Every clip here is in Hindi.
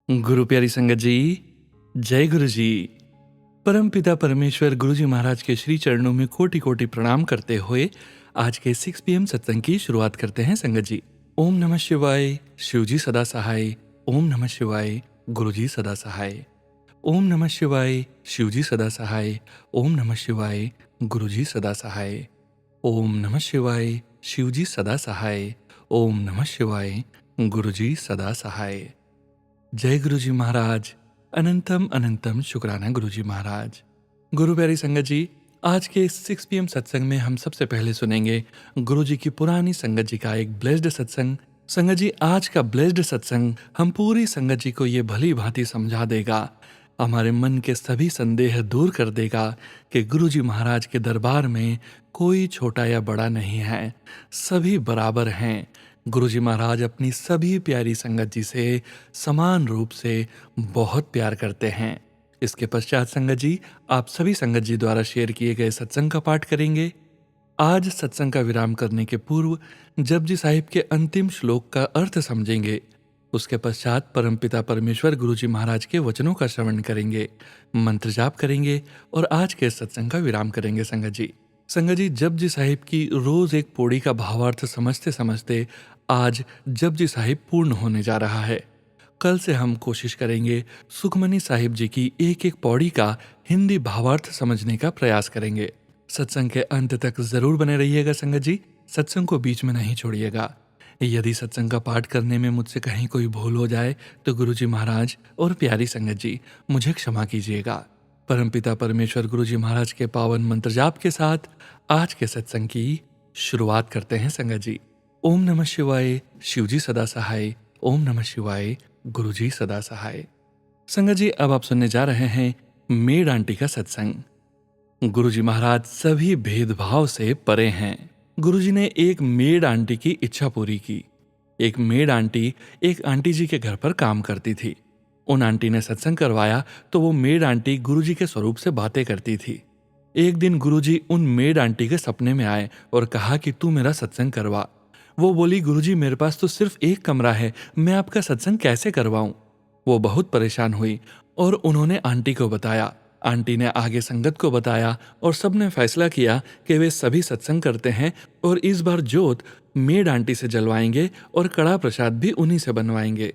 गुरु प्यारी संगत जी, जय गुरु जी। परम पिता परमेश्वर गुरु जी महाराज के श्री चरणों में कोटि कोटि प्रणाम करते हुए आज के 6 PM सत्संग की शुरुआत करते हैं संगत जी। ओम नमः शिवाय, शिव जी सदा सहाय। ओम नमः शिवाय, गुरु जी सदा सहाय। ओम नमः शिवाय, शिव जी सदा सहाय। ओम नमः शिवाय, गुरु जी सदा सहाय। ओम नमः शिवाय, शिव जी सदा सहाय। ओम नमः शिवाय, गुरु जी सदा सहाय। जय गुरु जी महाराज। अनंतम अनंतम शुक्राना गुरु जी महाराज। गुरु प्यारी संगत जी, आज के 6 PM सत्संग में हम सबसे पहले सुनेंगे गुरु जी की पुरानी संगत जी का एक ब्लेस्ड सत्संग। संगत जी, आज का ब्लेस्ड सत्संग हम पूरी संगत जी को ये भली भांति समझा देगा, हमारे मन के सभी संदेह दूर कर देगा कि गुरु जी महाराज के दरबार में कोई छोटा या बड़ा नहीं है, सभी बराबर हैं। गुरु जी महाराज अपनी सभी प्यारी संगत जी से समान रूप से बहुत प्यार करते हैं। इसके पश्चात संगत जी, आप सभी संगत जी द्वारा शेयर किए गए सत्संग का पाठ करेंगे। आज सत्संग का विराम करने के पूर्व जपजी साहिब के अंतिम श्लोक का अर्थ समझेंगे। उसके पश्चात परमपिता परमेश्वर गुरु जी महाराज के वचनों का श्रवण करेंगे, मंत्र जाप करेंगे और आज के सत्संग का विराम करेंगे संगत जी। संगत जी, जपजी साहिब की रोज एक पौड़ी का भावार्थ समझते समझते आज जपजी साहिब पूर्ण होने जा रहा है। कल से हम कोशिश करेंगे सुखमनी साहिब जी की एक एक पौड़ी का हिंदी भावार्थ समझने का प्रयास करेंगे। सत्संग के अंत तक जरूर बने रहिएगा संगत जी, सत्संग को बीच में नहीं छोड़िएगा। यदि सत्संग का पाठ करने में मुझसे कहीं कोई भूल हो जाए तो गुरु जी महाराज और प्यारी संगत जी मुझे क्षमा कीजिएगा। परमपिता परमेश्वर गुरु जी महाराज के पावन मंत्र जाप के साथ आज के सत्संग की शुरुआत करते हैं संगत जी। ओम नमः शिवाय, शिव जी सदा सहाय। ओम नमः शिवाय, गुरु जी सदा सहाय। संगत जी, अब आप सुनने जा रहे हैं मेड आंटी का सत्संग। गुरु जी महाराज सभी भेदभाव से परे हैं। गुरु जी ने एक मेड आंटी की इच्छा पूरी की। एक मेड आंटी एक आंटी जी के घर पर काम करती थी। उन आंटी ने सत्संग करवाया तो वो मेड आंटी गुरु जी के स्वरूप से बातें करती थी। एक दिन गुरु जी उन मेड आंटी के सपने में आए और कहा कि तू मेरा सत्संग करवा। वो बोली, गुरुजी मेरे पास तो सिर्फ एक कमरा है, मैं आपका सत्संग कैसे करवाऊं। वो बहुत परेशान हुई और उन्होंने आंटी को बताया। आंटी ने आगे संगत को बताया और सबने फैसला किया कि वे सभी सत्संग करते हैं और इस बार जोत मेड आंटी से जलवाएंगे और कड़ा प्रसाद भी उन्हीं से बनवाएंगे।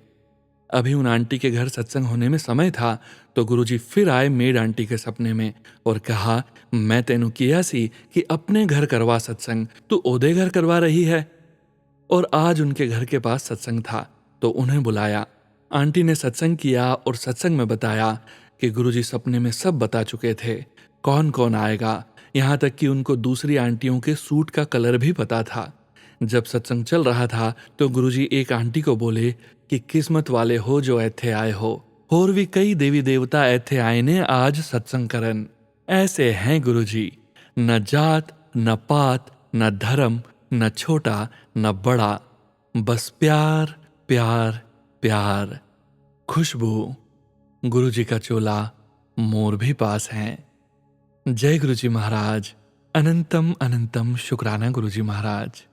अभी उन आंटी के घर सत्संग होने में समय था तो गुरुजी फिर आए मेड आंटी के सपने में और कहा, मैं तेनू किया सी कि अपने घर करवा सत्संग, तू ओदे घर करवा रही है। और आज उनके घर के पास सत्संग था तो उन्हें बुलाया। आंटी ने सत्संग किया और सत्संग में बताया कि गुरुजी सपने में सब बता चुके थे, कौन कौन आएगा, यहाँ तक कि उनको दूसरी आंटियों के सूट का कलर भी पता था। जब सत्संग चल रहा था तो गुरुजी एक आंटी को बोले कि किस्मत वाले हो जो ऐथे आए हो, और भी कई देवी देवता ऐथे आए ने आज सत्संग करन। ऐसे हैं गुरुजी, न जात न पात न धर्म न छोटा न बड़ा, बस प्यार प्यार प्यार। खुशबू गुरु जी का चोला मोर भी पास हैं। जय गुरु जी महाराज। अनंतम अनंतम शुक्राना गुरु जी महाराज।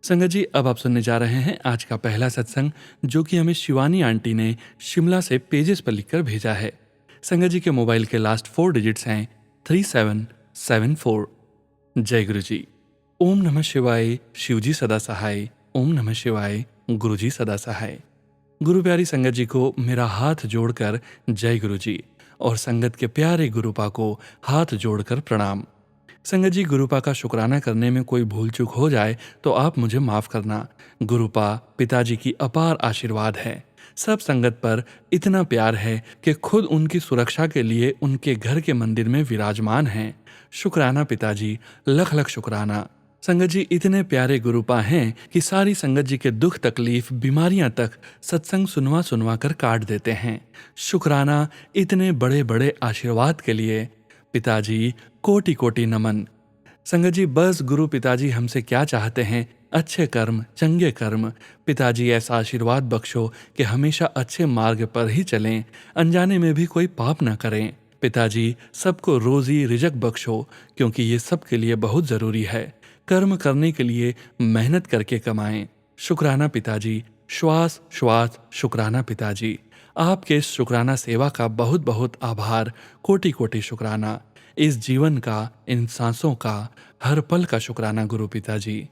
संगत जी, अब आप सुनने जा रहे हैं आज का पहला सत्संग जो कि हमें शिवानी आंटी ने शिमला से पेजेस पर लिखकर भेजा है। संगत जी के मोबाइल के लास्ट 4 डिजिट्स हैं 3774। जय गुरु जी। ओम नमः शिवाय, शिव जी सदा सहाय। ओम नमः शिवाय, गुरु जी सदा सहाय। गुरु प्यारी संगत जी को मेरा हाथ जोड़कर जय गुरु जी और संगत के प्यारे गुरुपा को हाथ जोड़कर प्रणाम। संगत जी, गुरुपा का शुक्राना करने में कोई भूल चूक हो जाए तो आप मुझे माफ करना। गुरुपा पिताजी की अपार आशीर्वाद है। सब संगत पर इतना प्यार है कि खुद उनकी सुरक्षा के लिए उनके घर के मंदिर में विराजमान हैं। शुक्राना पिताजी, लख लख शुक्राना। संगत जी, इतने प्यारे गुरुपा हैं कि सारी संगत जी के दुख तकलीफ बीमारियां तक सत्संग सुनवा सुनवा कर काट देते हैं। शुक्राना इतने बड़े बड़े आशीर्वाद के लिए। पिताजी कोटि कोटि नमन। संगत जी, बस गुरु पिताजी हमसे क्या चाहते हैं, अच्छे कर्म चंगे कर्म। पिताजी ऐसा आशीर्वाद बख्शो कि हमेशा अच्छे मार्ग पर ही चलें, अनजाने में भी कोई पाप न करें। पिताजी सबको रोजी रिजक बख्शो क्योंकि ये सबके लिए बहुत जरूरी है। कर्म करने के लिए मेहनत करके कमाएं। शुक्राना पिताजी, श्वास श्वास शुक्राना पिताजी। आपके इस शुक्राना सेवा का बहुत बहुत आभार, कोटि कोटि शुक्राना। इस जीवन का, इन सांसों का, हर पल का शुक्राना गुरु पिताजी।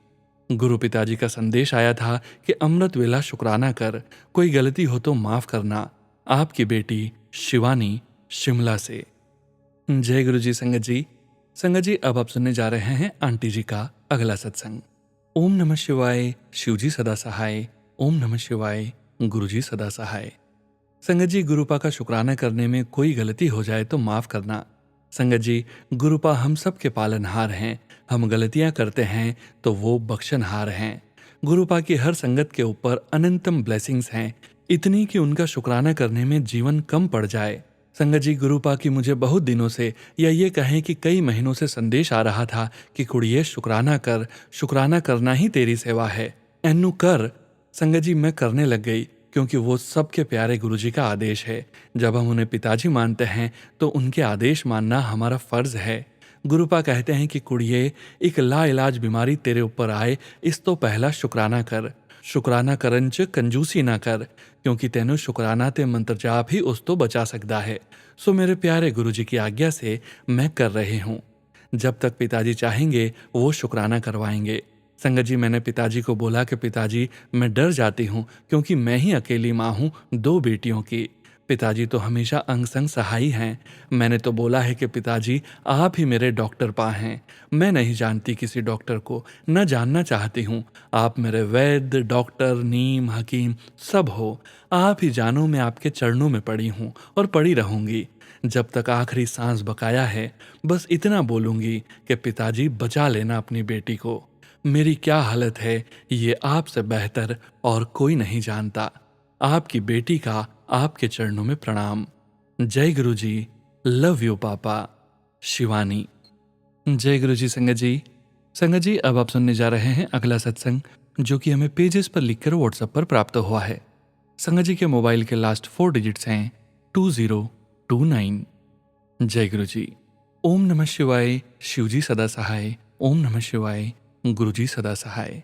गुरु पिताजी का संदेश आया था कि अमृत वेला शुक्राना कर, कोई गलती हो तो माफ करना। आपकी बेटी शिवानी, शिमला से। जय गुरु जी संगत जी। संगत जी, अब आप सुनने जा रहे हैं आंटी जी का अगला सत्संग। ओम नमः शिवाय, शिव जी सदा सहाय। ओम नमः शिवाय, गुरु जी सदा सहाय। संगत जी, गुरुपा का शुक्राना करने में कोई गलती हो जाए तो माफ करना। संगत जी, गुरुपा हम सब के पालनहार हैं। हम गलतियां करते हैं तो वो बख्शनहार हैं। गुरुपा की हर संगत के ऊपर अनंतम ब्लेसिंग्स हैं, इतनी कि उनका शुक्राना करने में जीवन कम पड़ जाए। संगत जी, गुरुपा की मुझे बहुत दिनों से, या ये कहें कि कई महीनों से संदेश आ रहा था कि कुड़िए शुक्राना कर, शुक्राना करना ही तेरी सेवा है। एन्नू कर। संगत जी, मैं करने लग गई, क्योंकि वो सबके प्यारे गुरुजी का आदेश है। जब हम उन्हें पिताजी मानते हैं तो उनके आदेश मानना हमारा फर्ज है। गुरुपा कहते हैं कि कुड़िए, एक लाइलाज बीमारी तेरे ऊपर आए, इस तो पहला शुक्राना कर। शुक्राना करन च कंजूसी ना कर, क्योंकि तेनों शुक्राना ते मंत्र जाप ही उस तो बचा सकता है। सो मेरे प्यारे गुरुजी की आज्ञा से मैं कर रही हूँ। जब तक पिताजी चाहेंगे वो शुक्राना करवाएंगे। संगत जी, मैंने पिताजी को बोला कि पिताजी, मैं डर जाती हूँ, क्योंकि मैं ही अकेली माँ हूँ 2 बेटियों की। पिताजी तो हमेशा अंग संग सहाई हैं। मैंने तो बोला है कि पिताजी, आप ही मेरे डॉक्टर पा हैं। मैं नहीं जानती किसी डॉक्टर को, न जानना चाहती हूँ। आप मेरे वैद्य, डॉक्टर, नीम, हकीम सब हो। आप ही जानो, मैं आपके चरणों में पड़ी हूँ और पड़ी रहूंगी जब तक आखिरी सांस बकाया है। बस इतना बोलूंगी कि पिताजी, बचा लेना अपनी बेटी को। मेरी क्या हालत है ये आपसे बेहतर और कोई नहीं जानता। आपकी बेटी का आपके चरणों में प्रणाम। जय गुरु जी। लव यू पापा। शिवानी। जय गुरु जी संगत जी। संगत जी, अब आप सुनने जा रहे हैं अगला सत्संग, जो कि हमें पेजेस पर लिखकर व्हाट्सएप पर प्राप्त हुआ है। संगत जी के मोबाइल के लास्ट 4 डिजिट्स हैं 2029। जय गुरु जी। ओम नमः शिवाय, शिव जी सदा सहाय। ओम नमः शिवाय, गुरु जी सदा सहाय।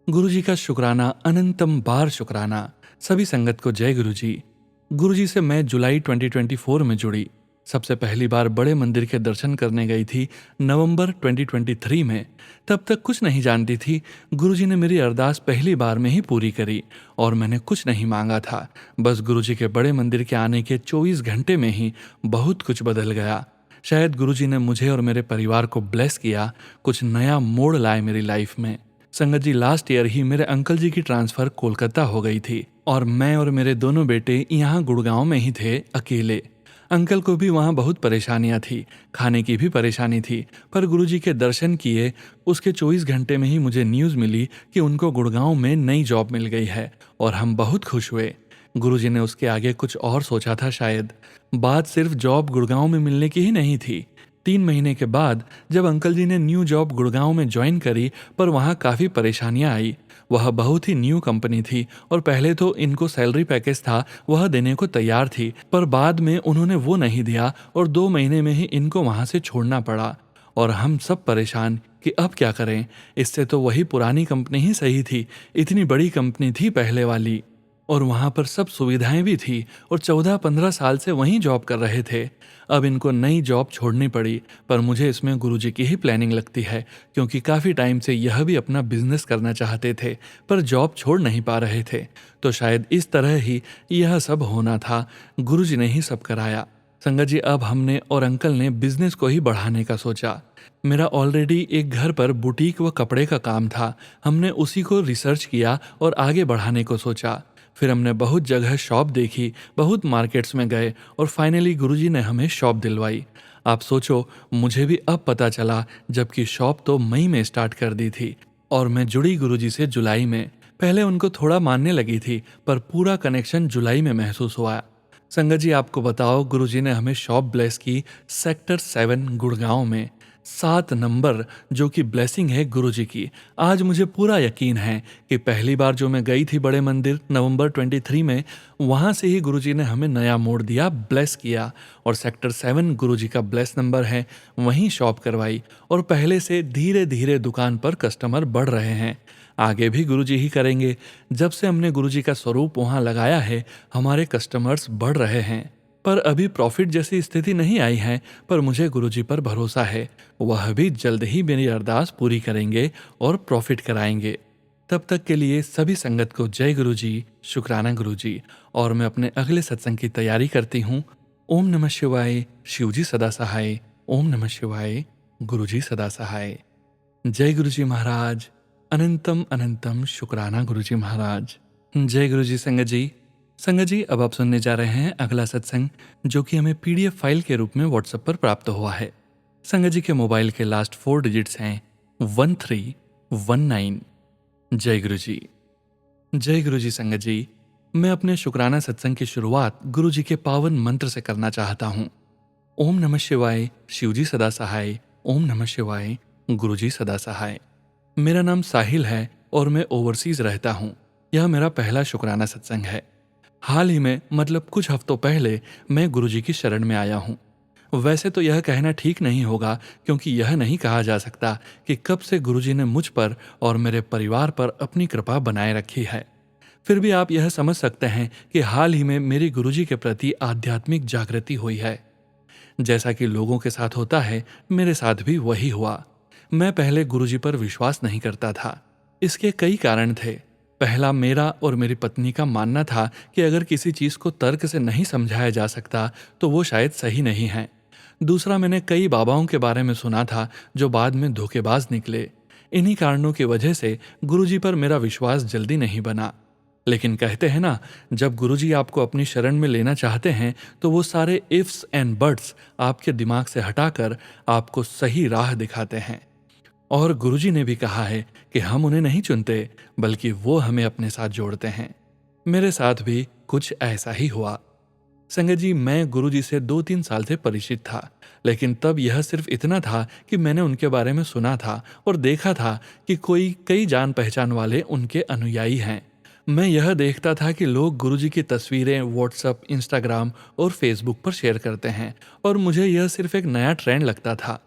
गुरु जी का शुक्राना, अनंतम बार शुक्राना। सभी संगत को जय गुरु जी। गुरु जी से मैं जुलाई 2024 में जुड़ी। सबसे पहली बार बड़े मंदिर के दर्शन करने गई थी नवंबर 2023 में। तब तक कुछ नहीं जानती थी। गुरु जी ने मेरी अरदास पहली बार में ही पूरी करी और मैंने कुछ नहीं मांगा था। बस गुरु जी के बड़े मंदिर के आने के 24 घंटे में ही बहुत कुछ बदल गया। शायद गुरु जी ने मुझे और मेरे परिवार को ब्लेस किया, कुछ नया मोड़ लाए मेरी लाइफ में। संगत जी, लास्ट ईयर ही मेरे अंकल जी की ट्रांसफ़र कोलकाता हो गई थी और मैं और मेरे दोनों बेटे यहाँ गुड़गांव में ही थे अकेले। अंकल को भी वहाँ बहुत परेशानियाँ थी, खाने की भी परेशानी थी, पर गुरुजी के दर्शन किए उसके 24 घंटे में ही मुझे न्यूज़ मिली कि उनको गुड़गांव में नई जॉब मिल गई है और हम बहुत खुश हुए। गुरुजी ने उसके आगे कुछ और सोचा था शायद। बात सिर्फ जॉब गुड़गांव में मिलने की ही नहीं थी। 3 महीने के बाद जब अंकल जी ने न्यू जॉब गुड़गांव में ज्वाइन करी, पर वहाँ काफ़ी परेशानियाँ आई। वह बहुत ही न्यू कंपनी थी और पहले तो इनको सैलरी पैकेज था वह देने को तैयार थी, पर बाद में उन्होंने वो नहीं दिया और 2 महीने में ही इनको वहाँ से छोड़ना पड़ा। और हम सब परेशान कि अब क्या करें। इससे तो वही पुरानी कंपनी ही सही थी, इतनी बड़ी कंपनी थी पहले वाली, और वहाँ पर सब सुविधाएं भी थी और 14-15 साल से वहीं जॉब कर रहे थे। अब इनको नई जॉब छोड़नी पड़ी, पर मुझे इसमें गुरुजी की ही प्लानिंग लगती है, क्योंकि काफ़ी टाइम से यह भी अपना बिजनेस करना चाहते थे पर जॉब छोड़ नहीं पा रहे थे। तो शायद इस तरह ही यह सब होना था, गुरुजी ने ही सब कराया। संगत जी, अब हमने और अंकल ने बिजनेस को ही बढ़ाने का सोचा। मेरा ऑलरेडी एक घर पर बुटीक व कपड़े का काम था, हमने उसी को रिसर्च किया और आगे बढ़ाने को सोचा। फिर हमने बहुत जगह शॉप देखी, बहुत मार्केट्स में गए और फाइनली गुरुजी ने हमें शॉप दिलवाई। आप सोचो, मुझे भी अब पता चला, जबकि शॉप तो मई में स्टार्ट कर दी थी और मैं जुड़ी गुरुजी से जुलाई में। पहले उनको थोड़ा मानने लगी थी, पर पूरा कनेक्शन जुलाई में महसूस हुआ। संगत जी, आपको बताओ, गुरुजी ने हमें शॉप ब्लेस की सेक्टर 7 गुड़गांव में, 7 नंबर, जो कि ब्लेसिंग है गुरुजी की। आज मुझे पूरा यकीन है कि पहली बार जो मैं गई थी बड़े मंदिर नवंबर 23 में, वहाँ से ही गुरुजी ने हमें नया मोड़ दिया, ब्लेस किया, और सेक्टर 7 गुरुजी का ब्लेस नंबर है, वहीं शॉप करवाई और पहले से धीरे धीरे दुकान पर कस्टमर बढ़ रहे हैं। आगे भी गुरुजी ही करेंगे। जब से हमने गुरुजी का स्वरूप वहाँ लगाया है, हमारे कस्टमर्स बढ़ रहे हैं। पर अभी प्रॉफिट जैसी स्थिति नहीं आई है, पर मुझे गुरुजी पर भरोसा है। वह भी जल्द ही मेरी अरदास पूरी करेंगे और प्रॉफिट कराएंगे। तब तक के लिए सभी संगत को जय गुरुजी, शुक्राना गुरुजी। और मैं अपने अगले सत्संग की तैयारी करती हूँ। ओम नमः शिवाय, शिवजी सदा सहाय। ओम नमः शिवाय, गुरुजी सदा सहाय। जय गुरुजी महाराज। अनंतम अनंतम शुक्राना गुरुजी महाराज। जय गुरुजी संगत जी। संगत जी, अब आप सुनने जा रहे हैं अगला सत्संग, जो कि हमें पीडीएफ फाइल के रूप में व्हाट्सएप पर प्राप्त हुआ है। संगत जी के मोबाइल के लास्ट 4 डिजिट्स हैं 1319। जय गुरुजी। जय गुरुजी संगत जी। मैं अपने शुक्राना सत्संग की शुरुआत गुरुजी के पावन मंत्र से करना चाहता हूँ। ओम नमः शिवाय, शिवजी सदा सहाय। ओम नमः शिवाय, गुरुजी सदा सहाय। मेरा नाम साहिल है और मैं ओवरसीज रहता हूँ। यह मेरा पहला शुक्राना सत्संग है। हाल ही में, मतलब कुछ हफ्तों पहले, मैं गुरुजी की शरण में आया हूँ। वैसे तो यह कहना ठीक नहीं होगा, क्योंकि यह नहीं कहा जा सकता कि कब से गुरुजी ने मुझ पर और मेरे परिवार पर अपनी कृपा बनाए रखी है। फिर भी आप यह समझ सकते हैं कि हाल ही में मेरी गुरुजी के प्रति आध्यात्मिक जागृति हुई है। जैसा कि लोगों के साथ होता है, मेरे साथ भी वही हुआ। मैं पहले गुरुजी पर विश्वास नहीं करता था। इसके कई कारण थे। पहला, मेरा और मेरी पत्नी का मानना था कि अगर किसी चीज को तर्क से नहीं समझाया जा सकता तो वो शायद सही नहीं है। दूसरा, मैंने कई बाबाओं के बारे में सुना था जो बाद में धोखेबाज निकले। इन्हीं कारणों की वजह से गुरुजी पर मेरा विश्वास जल्दी नहीं बना। लेकिन कहते हैं ना, जब गुरुजी आपको अपनी शरण में लेना चाहते हैं तो वो सारे इफ्स एंड बट्स आपके दिमाग से हटाकर आपको सही राह दिखाते हैं। और गुरुजी ने भी कहा है कि हम उन्हें नहीं चुनते, बल्कि वो हमें अपने साथ जोड़ते हैं। मेरे साथ भी कुछ ऐसा ही हुआ। संगत जी, मैं गुरुजी से 2-3 साल से परिचित था, लेकिन तब यह सिर्फ इतना था कि मैंने उनके बारे में सुना था और देखा था कि कई जान पहचान वाले उनके अनुयायी हैं। मैं यह देखता था कि लोग गुरुजी की तस्वीरें व्हाट्सएप, इंस्टाग्राम और फेसबुक पर शेयर करते हैं, और मुझे यह सिर्फ एक नया ट्रेंड लगता था।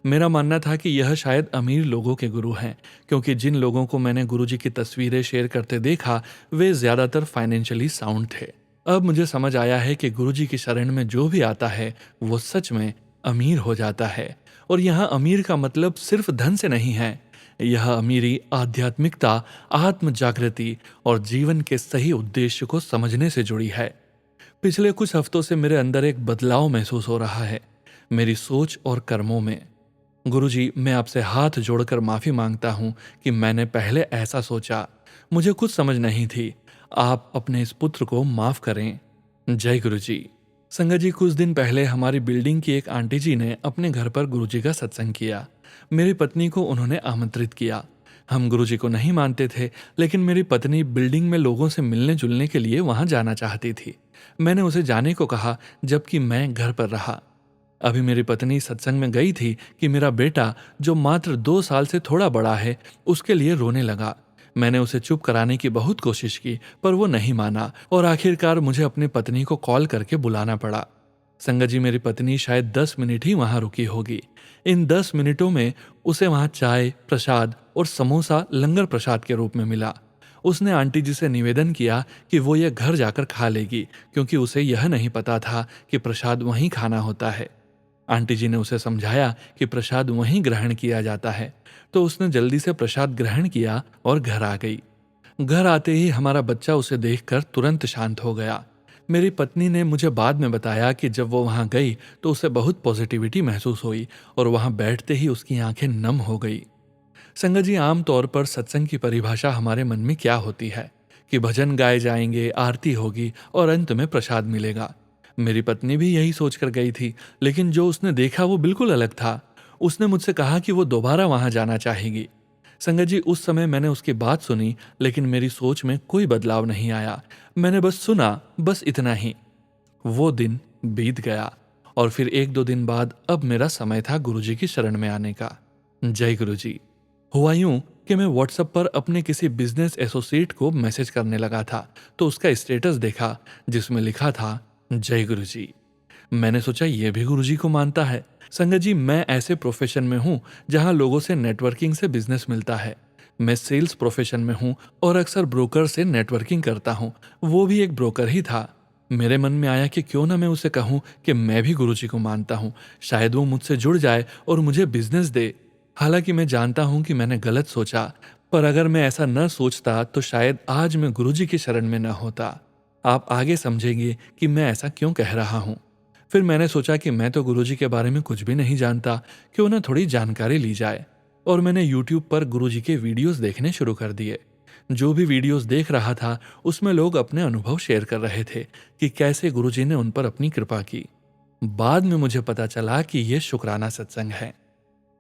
मेरा मानना था कि यह शायद अमीर लोगों के गुरु हैं, क्योंकि जिन लोगों को मैंने गुरुजी की तस्वीरें शेयर करते देखा वे ज्यादातर फाइनेंशियली साउंड थे। अब मुझे समझ आया है कि गुरुजी की शरण में जो भी आता है वो सच में अमीर हो जाता है। और यहाँ अमीर का मतलब सिर्फ धन से नहीं है। यह अमीरी आध्यात्मिकता, आत्म जागृति और जीवन के सही उद्देश्य को समझने से जुड़ी है। पिछले कुछ हफ्तों से मेरे अंदर एक बदलाव महसूस हो रहा है, मेरी सोच और कर्मों में। गुरुजी, मैं आपसे हाथ जोड़कर माफी मांगता हूं कि मैंने पहले ऐसा सोचा। मुझे कुछ समझ नहीं थी। आप अपने इस पुत्र को माफ करें। जय गुरुजी। संगत जी, कुछ दिन पहले हमारी बिल्डिंग की एक आंटी जी ने अपने घर पर गुरुजी का सत्संग किया। मेरी पत्नी को उन्होंने आमंत्रित किया। हम गुरुजी को नहीं मानते थे, लेकिन मेरी पत्नी बिल्डिंग में लोगों से मिलने जुलने के लिए वहां जाना चाहती थी। मैंने उसे जाने को कहा, जबकि मैं घर पर रहा। अभी मेरी पत्नी सत्संग में गई थी कि मेरा बेटा, जो मात्र 2 साल से थोड़ा बड़ा है, उसके लिए रोने लगा। मैंने उसे चुप कराने की बहुत कोशिश की, पर वो नहीं माना और आखिरकार मुझे अपनी पत्नी को कॉल करके बुलाना पड़ा। संगत जी, मेरी पत्नी शायद 10 मिनट ही वहां रुकी होगी। इन 10 मिनटों में उसे वहां चाय, प्रसाद और समोसा लंगर प्रसाद के रूप में मिला। उसने आंटी जी से निवेदन किया कि वो यह घर जाकर खा लेगी, क्योंकि उसे यह नहीं पता था कि प्रसाद वहीं खाना होता है। आंटी जी ने उसे समझाया कि प्रसाद वहीं ग्रहण किया जाता है, तो उसने जल्दी से प्रसाद ग्रहण किया और घर आ गई। घर आते ही हमारा बच्चा उसे देखकर तुरंत शांत हो गया। मेरी पत्नी ने मुझे बाद में बताया कि जब वो वहां गई तो उसे बहुत पॉजिटिविटी महसूस हुई और वहां बैठते ही उसकी आंखें नम हो गई। संगत जी, आमतौर पर सत्संग की परिभाषा हमारे मन में क्या होती है कि भजन गाए जाएंगे, आरती होगी और अंत में प्रसाद मिलेगा। मेरी पत्नी भी यही सोचकर गई थी, लेकिन जो उसने देखा वो बिल्कुल अलग था। उसने मुझसे कहा कि वो दोबारा वहां जाना चाहेगी। संगत जी, उस समय मैंने उसकी बात सुनी, लेकिन मेरी सोच में कोई बदलाव नहीं आया। मैंने बस सुना, बस इतना ही। वो दिन बीत गया और फिर 1-2 दिन बाद अब मेरा समय था गुरुजी की शरण में आने का। जय गुरुजी। हुआ यूं कि मैं व्हाट्सएप पर अपने किसी बिजनेस एसोसिएट को मैसेज करने लगा था, तो उसका स्टेटस देखा जिसमें लिखा था, जय गुरुजी। मैंने सोचा ये भी गुरुजी को मानता है। संगत जी, मैं ऐसे प्रोफेशन में हूं जहां लोगों से नेटवर्किंग से बिजनेस मिलता है। मैं सेल्स प्रोफेशन में हूँ और अक्सर ब्रोकर से नेटवर्किंग करता हूँ। वो भी एक ब्रोकर ही था। मेरे मन में आया कि क्यों ना मैं उसे कहूँ कि मैं भी गुरुजी को मानता हूँ, शायद वो मुझसे जुड़ जाए और मुझे बिजनेस दे। हालांकि मैं जानता हूँ कि मैंने गलत सोचा, पर अगर मैं ऐसा न सोचता तो शायद आज मैं गुरुजी की शरण में न होता। आप आगे समझेंगे कि मैं ऐसा क्यों कह रहा हूँ। फिर मैंने सोचा कि मैं तो गुरुजी के बारे में कुछ भी नहीं जानता, क्यों ना थोड़ी जानकारी ली जाए। और मैंने यूट्यूब पर गुरुजी के वीडियोस देखने शुरू कर दिए। जो भी वीडियोस देख रहा था उसमें लोग अपने अनुभव शेयर कर रहे थे कि कैसे गुरुजी ने उन पर अपनी कृपा की। बाद में मुझे पता चला कि यह शुक्राना सत्संग है।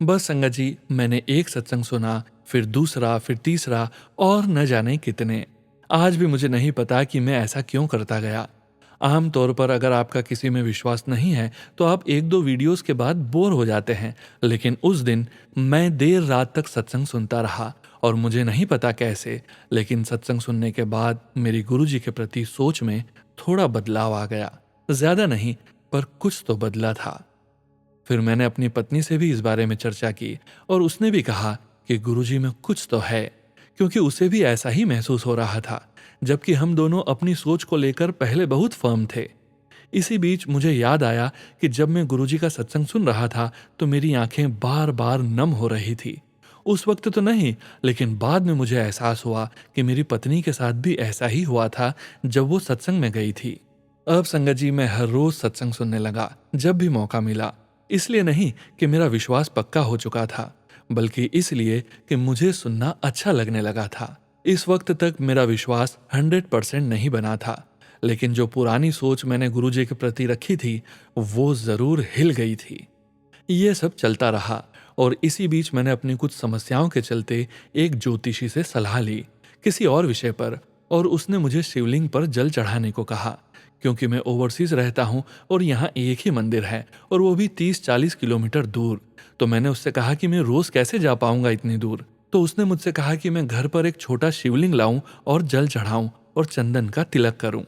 बस संगत जी, मैंने एक सत्संग सुना, फिर दूसरा, फिर तीसरा, और न जाने कितने। आज भी मुझे नहीं पता कि मैं ऐसा क्यों करता गया। आमतौर पर अगर आपका किसी में विश्वास नहीं है तो आप एक दो वीडियोस के बाद बोर हो जाते हैं, लेकिन उस दिन मैं देर रात तक सत्संग सुनता रहा और मुझे नहीं पता कैसे, लेकिन सत्संग सुनने के बाद मेरी गुरुजी के प्रति सोच में थोड़ा बदलाव आ गया। ज्यादा नहीं, पर कुछ तो बदला था। फिर मैंने अपनी पत्नी से भी इस बारे में चर्चा की और उसने भी कहा कि गुरुजी में कुछ तो है, क्योंकि उसे भी ऐसा ही महसूस हो रहा था, जबकि हम दोनों अपनी सोच को लेकर पहले बहुत फर्म थे। इसी बीच मुझे याद आया कि जब मैं गुरुजी का सत्संग सुन रहा था तो मेरी आंखें बार बार नम हो रही थी। उस वक्त तो नहीं, लेकिन बाद में मुझे एहसास हुआ कि मेरी पत्नी के साथ भी ऐसा ही हुआ था जब वो सत्संग में गई थी। अब संगत जी, मैं हर रोज सत्संग सुनने लगा जब भी मौका मिला। इसलिए नहीं कि मेरा विश्वास पक्का हो चुका था, बल्कि इसलिए कि मुझे सुनना अच्छा लगने लगा था। इस वक्त तक मेरा विश्वास 100% नहीं बना था, लेकिन जो पुरानी सोच मैंने गुरुजी के प्रति रखी थी वो जरूर हिल गई थी। ये सब चलता रहा और इसी बीच मैंने अपनी कुछ समस्याओं के चलते एक ज्योतिषी से सलाह ली किसी और विषय पर, और उसने मुझे शिवलिंग पर जल चढ़ाने को कहा। क्योंकि मैं ओवरसीज रहता हूँ और यहाँ एक ही मंदिर है और वो भी 30-40 किलोमीटर दूर, तो मैंने उससे कहा कि मैं रोज कैसे जा पाऊंगा इतनी दूर। तो उसने मुझसे कहा कि मैं घर पर एक छोटा शिवलिंग लाऊं और जल चढ़ाऊं और चंदन का तिलक करूं।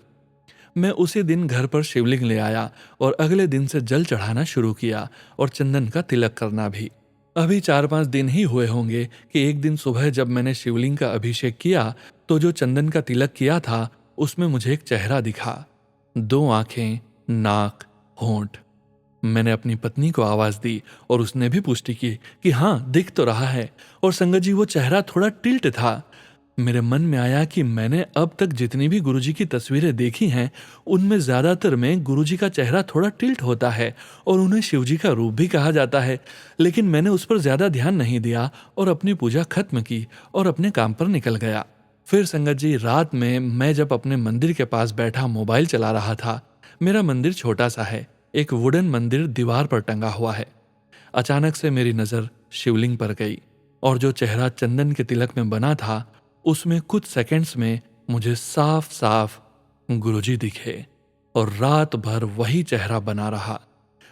मैं उसी दिन घर पर शिवलिंग ले आया और अगले दिन से जल चढ़ाना शुरू किया और चंदन का तिलक करना भी। अभी 4-5 दिन ही हुए होंगे कि एक दिन सुबह जब मैंने शिवलिंग का अभिषेक किया तो जो चंदन का तिलक किया था उसमें मुझे एक चेहरा दिखा। 2 आंखें, नाक, होंठ। मैंने अपनी पत्नी को आवाज दी और उसने भी पुष्टि की कि हाँ, दिख तो रहा है। और संगत जी, वो चेहरा थोड़ा टिल्ट था। मेरे मन में आया कि मैंने अब तक जितनी भी गुरुजी की तस्वीरें देखी हैं उनमें ज्यादातर में गुरुजी का चेहरा थोड़ा टिल्ट होता है और उन्हें शिवजी का रूप भी कहा जाता है, लेकिन मैंने उस पर ज्यादा ध्यान नहीं दिया और अपनी पूजा खत्म की और अपने काम पर निकल गया। फिर संगत जी, रात में मैं जब अपने मंदिर के पास बैठा मोबाइल चला रहा था, मेरा मंदिर छोटा सा है, एक वुडन मंदिर दीवार पर टंगा हुआ है। अचानक से मेरी नजर शिवलिंग पर गई और जो चेहरा चंदन के तिलक में बना था उसमें कुछ सेकंड्स में मुझे साफ साफ गुरुजी दिखे और रात भर वही चेहरा बना रहा।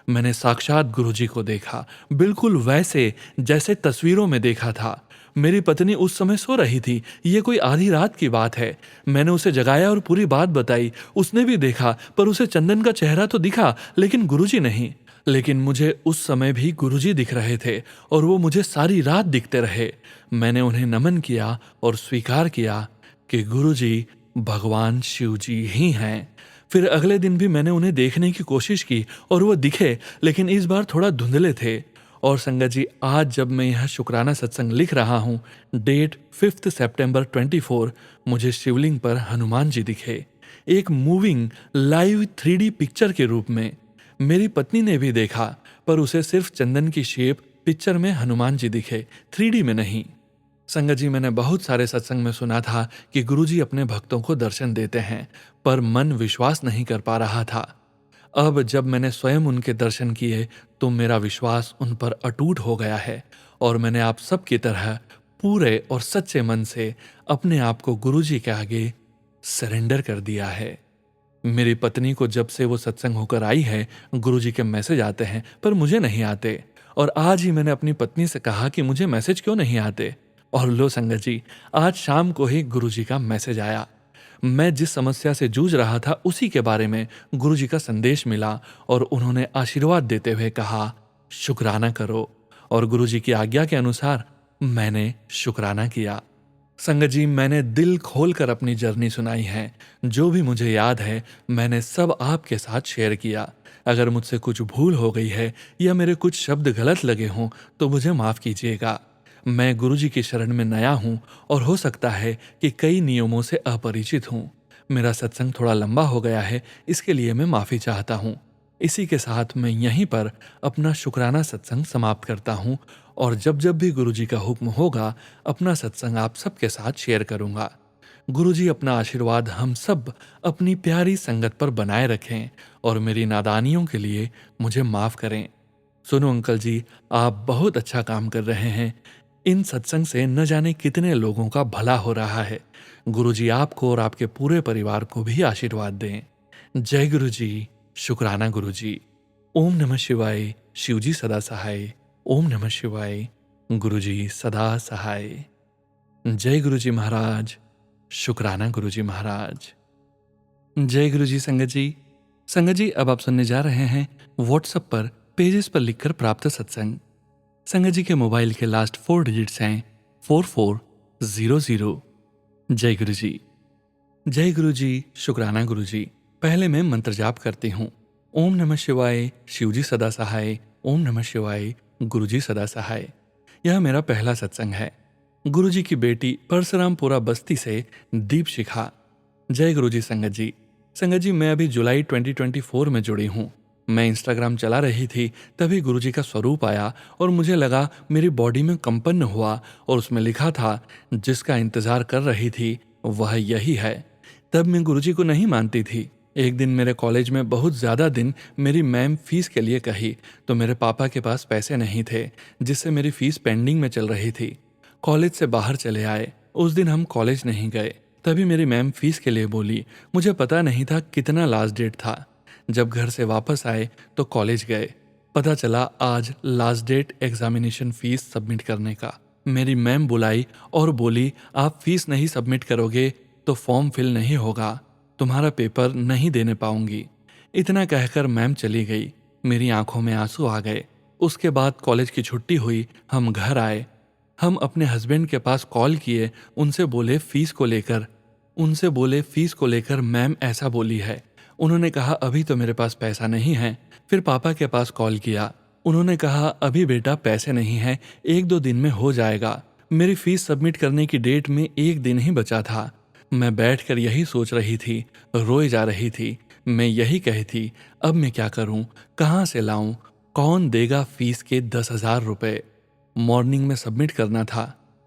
मैंने साक्षात गुरुजी को देखा, बिल्कुल वैसे जैसे तस्वीरों में देखा था। मेरी पत्नी उस समय सो रही थी, ये कोई आधी रात की बात है। मैंने उसे जगाया और पूरी बात बताई। उसने भी देखा, पर उसे चंदन का चेहरा तो दिखा लेकिन गुरुजी नहीं। लेकिन मुझे उस समय भी गुरुजी दिख रहे थे और वो मुझे सारी रात दिखते रहे। मैंने उन्हें नमन किया और स्वीकार किया कि गुरुजी भगवान शिव जी ही हैं। फिर अगले दिन भी मैंने उन्हें देखने की कोशिश की और वो दिखे, लेकिन इस बार थोड़ा धुंधले थे। और संगत जी, आज जब मैं यह शुक्राना सत्संग लिख रहा हूँ, डेट 5 सितंबर 24, मुझे शिवलिंग पर हनुमान जी दिखे, एक मूविंग लाइव 3D पिक्चर के रूप में। मेरी पत्नी ने भी देखा, पर उसे सिर्फ चंदन की शेप पिक्चर में हनुमान जी दिखे, 3D में नहीं। संगत जी, मैंने बहुत सारे सत्संग में सुना था कि गुरुजी अपने भक्तों को दर्शन देते हैं, पर मन विश्वास नहीं कर पा रहा था। अब जब मैंने स्वयं उनके दर्शन किए तो मेरा विश्वास उन पर अटूट हो गया है और मैंने आप सब की तरह पूरे और सच्चे मन से अपने आप को गुरुजी के आगे सरेंडर कर दिया है। मेरी पत्नी को जब से वो सत्संग होकर आई है, गुरुजी के मैसेज आते हैं पर मुझे नहीं आते। और आज ही मैंने अपनी पत्नी से कहा कि मुझे मैसेज क्यों नहीं आते, और लो संगत जी, आज शाम को ही गुरुजी का मैसेज आया। मैं जिस समस्या से जूझ रहा था उसी के बारे में गुरुजी का संदेश मिला और उन्होंने आशीर्वाद देते हुए कहा, शुक्राना करो। और गुरुजी की आज्ञा के अनुसार मैंने शुक्राना किया। संगत जी, मैंने दिल खोलकर अपनी जर्नी सुनाई है। जो भी मुझे याद है मैंने सब आपके साथ शेयर किया। अगर मुझसे कुछ भूल हो गई है या मेरे कुछ शब्द गलत लगे हों तो मुझे माफ़ कीजिएगा। मैं गुरुजी की शरण में नया हूँ और हो सकता है कि कई नियमों से अपरिचित हूँ। मेरा सत्संग थोड़ा लंबा हो गया है, इसके लिए मैं माफ़ी चाहता हूँ। इसी के साथ मैं यहीं पर अपना शुक्राना सत्संग समाप्त करता हूँ और जब जब भी गुरुजी का हुक्म होगा अपना सत्संग आप सबके साथ शेयर करूँगा। गुरुजी अपना आशीर्वाद हम सब अपनी प्यारी संगत पर बनाए रखें और मेरी नादानियों के लिए मुझे माफ़ करें। सुनो अंकल जी, आप बहुत अच्छा काम कर रहे हैं। इन सत्संग से न जाने कितने लोगों का भला हो रहा है। गुरुजी आपको और आपके पूरे परिवार को भी आशीर्वाद दें। जय गुरुजी। शुक्राना गुरुजी। ओम नमः शिवाय। शिवजी सदा सहाय। ओम नमः शिवाय। गुरुजी सदा सहाय। जय गुरुजी महाराज। शुक्राना गुरुजी महाराज। जय गुरुजी संगत जी। संगत जी, अब आप सुनने जा रहे हैं व्हाट्सएप पर पेजेस पर लिखकर प्राप्त सत्संग। संगत जी के मोबाइल के लास्ट 4 डिजिट्स हैं 4400। जय गुरुजी। जय गुरुजी। शुक्राना गुरुजी। पहले मैं मंत्र जाप करती हूँ। ओम नमः शिवाय। शिवजी सदा सहाय। ओम नमः शिवाय। गुरुजी सदा सहाय। यह मेरा पहला सत्संग है। गुरुजी की बेटी परशुरामपुरा बस्ती से दीप शिखा। जय गुरुजी संगत जी। संगत जी, मैं अभी जुलाई 2024 में जुड़ी हूँ। मैं इंस्टाग्राम चला रही थी, तभी गुरुजी का स्वरूप आया और मुझे लगा मेरी बॉडी में कंपन हुआ और उसमें लिखा था, जिसका इंतजार कर रही थी वह यही है। तब मैं गुरुजी को नहीं मानती थी। एक दिन मेरे कॉलेज में बहुत ज़्यादा दिन मेरी मैम फीस के लिए कही तो मेरे पापा के पास पैसे नहीं थे, जिससे मेरी फीस पेंडिंग में चल रही थी। कॉलेज से बाहर चले आए। उस दिन हम कॉलेज नहीं गए। तभी मेरी मैम फीस के लिए बोली। मुझे पता नहीं था कितना लास्ट डेट था। जब घर से वापस आए तो कॉलेज गए। पता चला आज last date examination fees submit करने का। मेरी मैम बुलाई और बोली, आप फीस नहीं सबमिट करोगे तो फॉर्म फिल नहीं होगा, तुम्हारा पेपर नहीं देने पाऊंगी। इतना कहकर मैम चली गई। मेरी आंखों में आंसू आ गए। उसके बाद कॉलेज की छुट्टी हुई, हम घर आए। हम अपने हस्बैंड के पास कॉल किए, उनसे बोले फीस को लेकर मैम ऐसा बोली है। उन्होंने कहा अभी तो मेरे पास पैसा नहीं है। फिर पापा के पास कॉल किया, उन्होंने कहा अभी बेटा पैसे नहीं है, 1-2 दिन में हो जाएगा। मेरी फीस सबमिट करने की डेट में 1 दिन ही बचा था। मैं बैठकर यही सोच रही थी, रोए जा रही थी। मैं यही कही थी, अब मैं क्या करूं, कहाँ से लाऊं, कौन देगा फीस के 10,000 रुपए। मॉर्निंग में सबमिट करना था।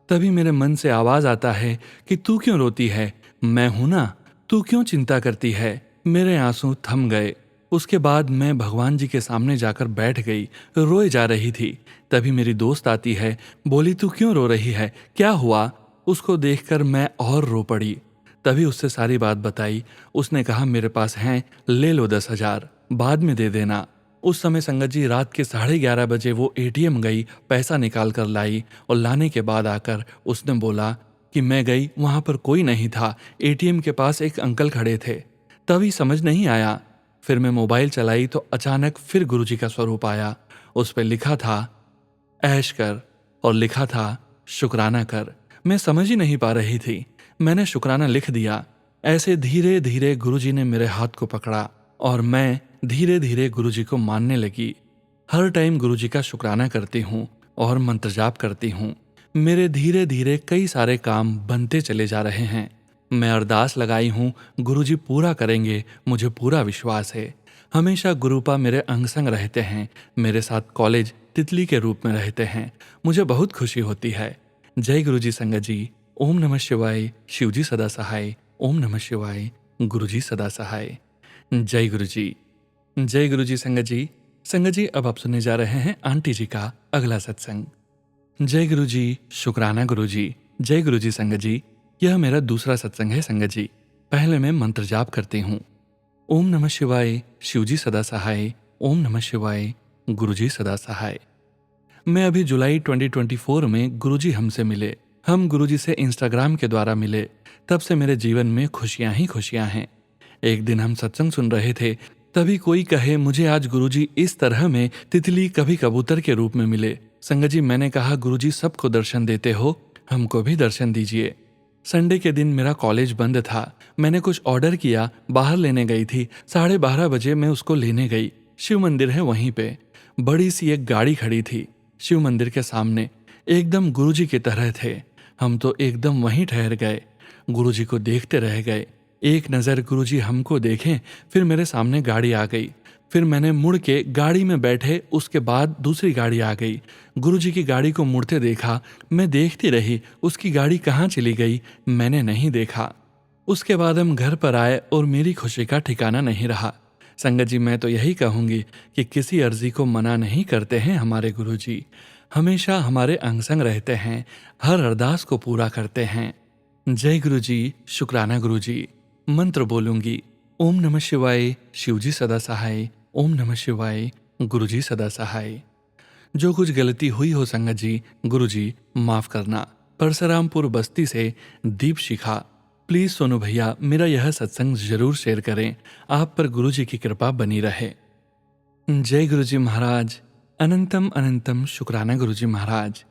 तभी मेरे मन से आवाज आता है कि तू क्यों रोती है, मैं हूं ना, तू क्यों चिंता करती है। मेरे आंसू थम गए। उसके बाद मैं भगवान जी के सामने जाकर बैठ गई, रोए जा रही थी। तभी मेरी दोस्त आती है, बोली तू क्यों रो रही है, क्या हुआ। उसको देखकर मैं और रो पड़ी। तभी उससे सारी बात बताई। उसने कहा मेरे पास हैं, ले लो 10,000, बाद में दे देना। उस समय संगत जी रात के 11:30 बजे वो एटीएम गई, पैसा निकाल कर लाई और लाने के बाद आकर उसने बोला कि मैं गई, वहां पर कोई नहीं था, एटीएम के पास एक अंकल खड़े थे। तभी समझ नहीं आया। फिर मैं मोबाइल चलाई तो अचानक फिर गुरुजी का स्वरूप आया। उस पर लिखा था ऐश कर और लिखा था शुक्राना कर। मैं समझ ही नहीं पा रही थी। मैंने शुक्राना लिख दिया। ऐसे धीरे धीरे गुरुजी ने मेरे हाथ को पकड़ा और मैं धीरे धीरे गुरुजी को मानने लगी। हर टाइम गुरुजी का शुक्राना करती हूँ और मंत्र जाप करती हूँ। मेरे धीरे धीरे कई सारे काम बनते चले जा रहे हैं। मैं अरदास लगाई हूँ, गुरुजी पूरा करेंगे, मुझे पूरा विश्वास है। हमेशा गुरुपा मेरे अंग संग रहते हैं, मेरे साथ कॉलेज तितली के रूप में रहते हैं। मुझे बहुत खुशी होती है। जय गुरुजी संगत जी। ओम नमः शिवाय। शिवजी सदा सहाय। ओम नमः शिवाय। गुरुजी सदा सहाय। जय गुरुजी। जय गुरुजी संगत जी। संगत जी, अब आप सुनने जा रहे हैं आंटी जी का अगला सत्संग। जय गुरुजी। शुक्राना गुरुजी। जय गुरुजी संगत जी। यह मेरा दूसरा सत्संग है संगत जी। पहले मैं मंत्र जाप करती हूँ। ओम नमः शिवाय। शिवजी सदा सहाय। ओम नमः शिवाय। गुरुजी सदा सहाय। मैं अभी जुलाई 2024 में गुरुजी हमसे मिले। हम गुरुजी से इंस्टाग्राम के द्वारा मिले। तब से मेरे जीवन में खुशियां ही खुशियां हैं। एक दिन हम सत्संग सुन रहे थे, तभी कोई कहे मुझे आज गुरुजी इस तरह में तितली कभी कबूतर के रूप में मिले। संगत जी, मैंने कहा गुरुजी सबको दर्शन देते हो, हमको भी दर्शन दीजिए। संडे के दिन मेरा कॉलेज बंद था। मैंने कुछ ऑर्डर किया, बाहर लेने गई थी। 12:30 बजे मैं उसको लेने गई। शिव मंदिर है वहीं पे। बड़ी सी एक गाड़ी खड़ी थी शिव मंदिर के सामने, एकदम गुरुजी की तरह थे। हम तो एकदम वहीं ठहर गए, गुरुजी को देखते रह गए। एक नज़र गुरुजी हमको देखें, फिर मेरे सामने गाड़ी आ गई। फिर मैंने मुड़ के गाड़ी में बैठे, उसके बाद दूसरी गाड़ी आ गई। गुरुजी की गाड़ी को मुड़ते देखा, मैं देखती रही, उसकी गाड़ी कहाँ चली गई मैंने नहीं देखा। उसके बाद हम घर पर आए और मेरी खुशी का ठिकाना नहीं रहा। संगत जी, मैं तो यही कहूँगी कि किसी अर्जी को मना नहीं करते हैं हमारे गुरुजी। हमेशा हमारे अंग संग रहते हैं, हर अरदास को पूरा करते हैं। जय गुरुजी, शुक्राना गुरुजी। मंत्र बोलूंगी, ओम नमः शिवाय, शिवजी सदा सहाय। ओम नमः शिवाय, गुरुजी सदा सहाय। जो कुछ गलती हुई हो संगत जी, गुरुजी माफ करना। परशुरामपुर बस्ती से दीप शिखा। प्लीज सोनू भैया, मेरा यह सत्संग जरूर शेयर करें। आप पर गुरुजी की कृपा बनी रहे। जय गुरुजी महाराज। अनंतम अनंतम शुक्राना गुरुजी महाराज।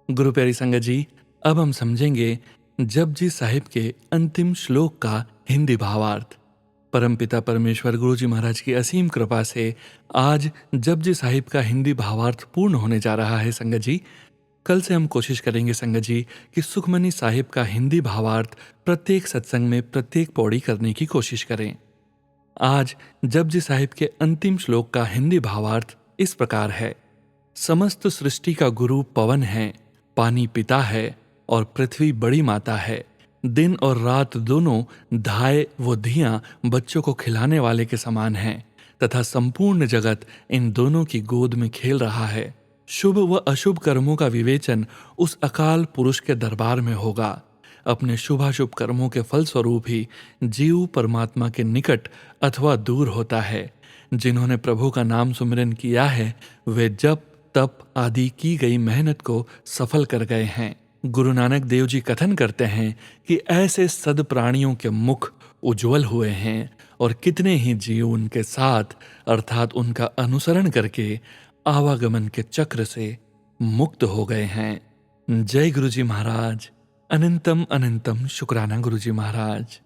गुरु प्यारी संगत जी, अब हम समझेंगे जपजी साहिब के अंतिम श्लोक का हिंदी भावार्थ। परमपिता परमेश्वर गुरुजी महाराज की असीम कृपा से आज जपजी साहिब का हिंदी भावार्थ पूर्ण होने जा रहा है संगत जी। कल से हम कोशिश करेंगे संगत जी कि सुखमनी साहिब का हिंदी भावार्थ प्रत्येक सत्संग में प्रत्येक पौड़ी करने की कोशिश करें। आज जपजी साहिब के अंतिम श्लोक का हिंदी भावार्थ इस प्रकार है। समस्त सृष्टि का गुरु पवन है, पानी पिता है और पृथ्वी बड़ी माता है। दिन और रात दोनों धाय व धियां बच्चों को खिलाने वाले के समान हैं तथा संपूर्ण जगत इन दोनों की गोद में खेल रहा है। शुभ व अशुभ कर्मों का विवेचन उस अकाल पुरुष के दरबार में होगा। अपने शुभाशुभ कर्मों के फलस्वरूप ही जीव परमात्मा के निकट अथवा दूर होता है। जिन्होंने प्रभु का नाम सुमिरन किया है वे जप तप आदि की गई मेहनत को सफल कर गए हैं। गुरु नानक देव जी कथन करते हैं कि ऐसे सद प्राणियों के मुख उज्जवल हुए हैं और कितने ही जीव उनके साथ अर्थात उनका अनुसरण करके आवागमन के चक्र से मुक्त हो गए हैं। जय गुरुजी महाराज। अनंतम अनंतम शुक्राना गुरुजी महाराज।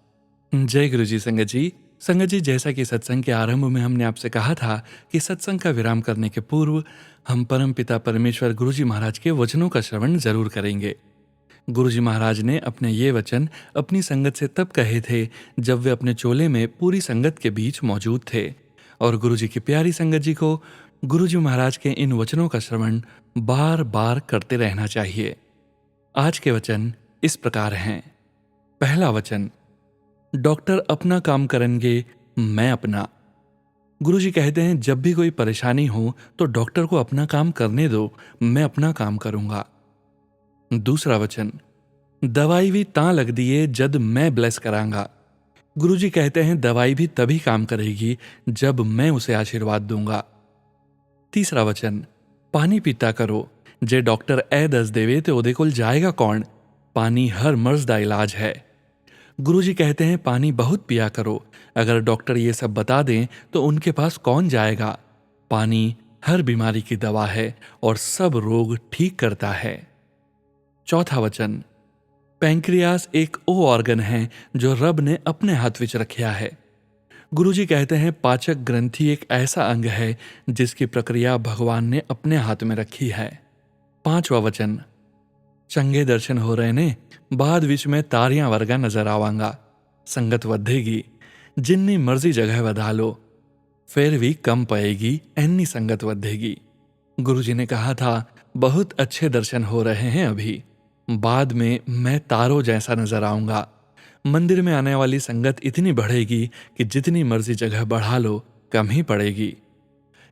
जय गुरुजी। संगत जी, जैसा कि सत्संग के आरंभ में हमने आपसे कहा था कि सत्संग का विराम करने के पूर्व हम परम पिता परमेश्वर गुरुजी महाराज के वचनों का श्रवण जरूर करेंगे। गुरुजी महाराज ने अपने ये वचन अपनी संगत से तब कहे थे जब वे अपने चोले में पूरी संगत के बीच मौजूद थे और गुरुजी की प्यारी संगत जी को गुरुजी महाराज के इन वचनों का श्रवण बार बार करते रहना चाहिए। आज के वचन इस प्रकार हैं। पहला वचन, डॉक्टर अपना काम करेंगे, मैं अपना। गुरुजी कहते हैं जब भी कोई परेशानी हो तो डॉक्टर को अपना काम करने दो, मैं अपना काम करूंगा। दूसरा वचन, दवाई भी तां लग दिए जद मैं ब्लेस करांगा। गुरुजी कहते हैं दवाई भी तभी काम करेगी जब मैं उसे आशीर्वाद दूंगा। तीसरा वचन, पानी पीता करो, जे डॉक्टर ए दस देवे तो ओदे कोल जाएगा कौन। पानी हर मर्ज दा इलाज है। गुरुजी कहते हैं पानी बहुत पिया करो, अगर डॉक्टर ये सब बता दें तो उनके पास कौन जाएगा। पानी हर बीमारी की दवा है और सब रोग ठीक करता है। चौथा वचन, पैंक्रियास एक ओ ऑर्गन है जो रब ने अपने हाथ विच रखा है। गुरुजी कहते हैं पाचक ग्रंथि एक ऐसा अंग है जिसकी प्रक्रिया भगवान ने अपने हाथ में रखी है। पांचवा वचन, चंगे दर्शन हो रहे ने, बाद विच में तारियां वर्गा नजर आवांगा। संगत वधेगी, जिन्नी मर्जी जगह वधा लो, फिर भी कम पएगी, ऐनी संगत वधेगी। गुरुजी ने कहा था बहुत अच्छे दर्शन हो रहे हैं अभी, बाद में मैं तारों जैसा नजर आऊंगा। मंदिर में आने वाली संगत इतनी बढ़ेगी कि जितनी मर्जी जगह बढ़ा लो कम ही पड़ेगी।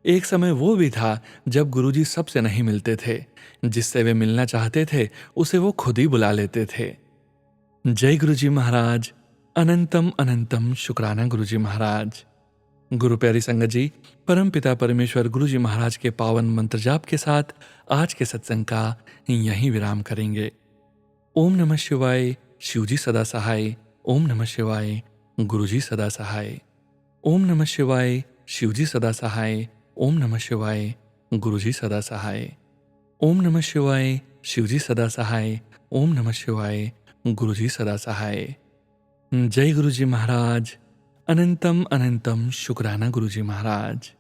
एक समय वो भी था जब गुरुजी सबसे नहीं मिलते थे, जिससे वे मिलना चाहते थे उसे वो खुद ही बुला लेते थे। जय गुरुजी महाराज। अनंतम अनंतम शुक्राना गुरुजी महाराज। गुरु प्यारी संगत जी, परम पिता परमेश्वर गुरुजी महाराज के पावन मंत्र जाप के साथ आज के सत्संग का यहीं विराम करेंगे। ओम नमः शिवाय, शिवजी सदा सहाय। ओम नमः शिवाय, गुरुजी सदा सहाय। ओम नमः शिवाय, शिवजी सदा सहाय। ओम नमः शिवाय, गुरुजी सदा सहाय। ओम नमः शिवाय। शिवजी सदा सहाय। ओम नमः शिवाय। गुरुजी सदा सहाय। जय गुरुजी महाराज। अनंतम अनंतम शुक्राना गुरुजी महाराज।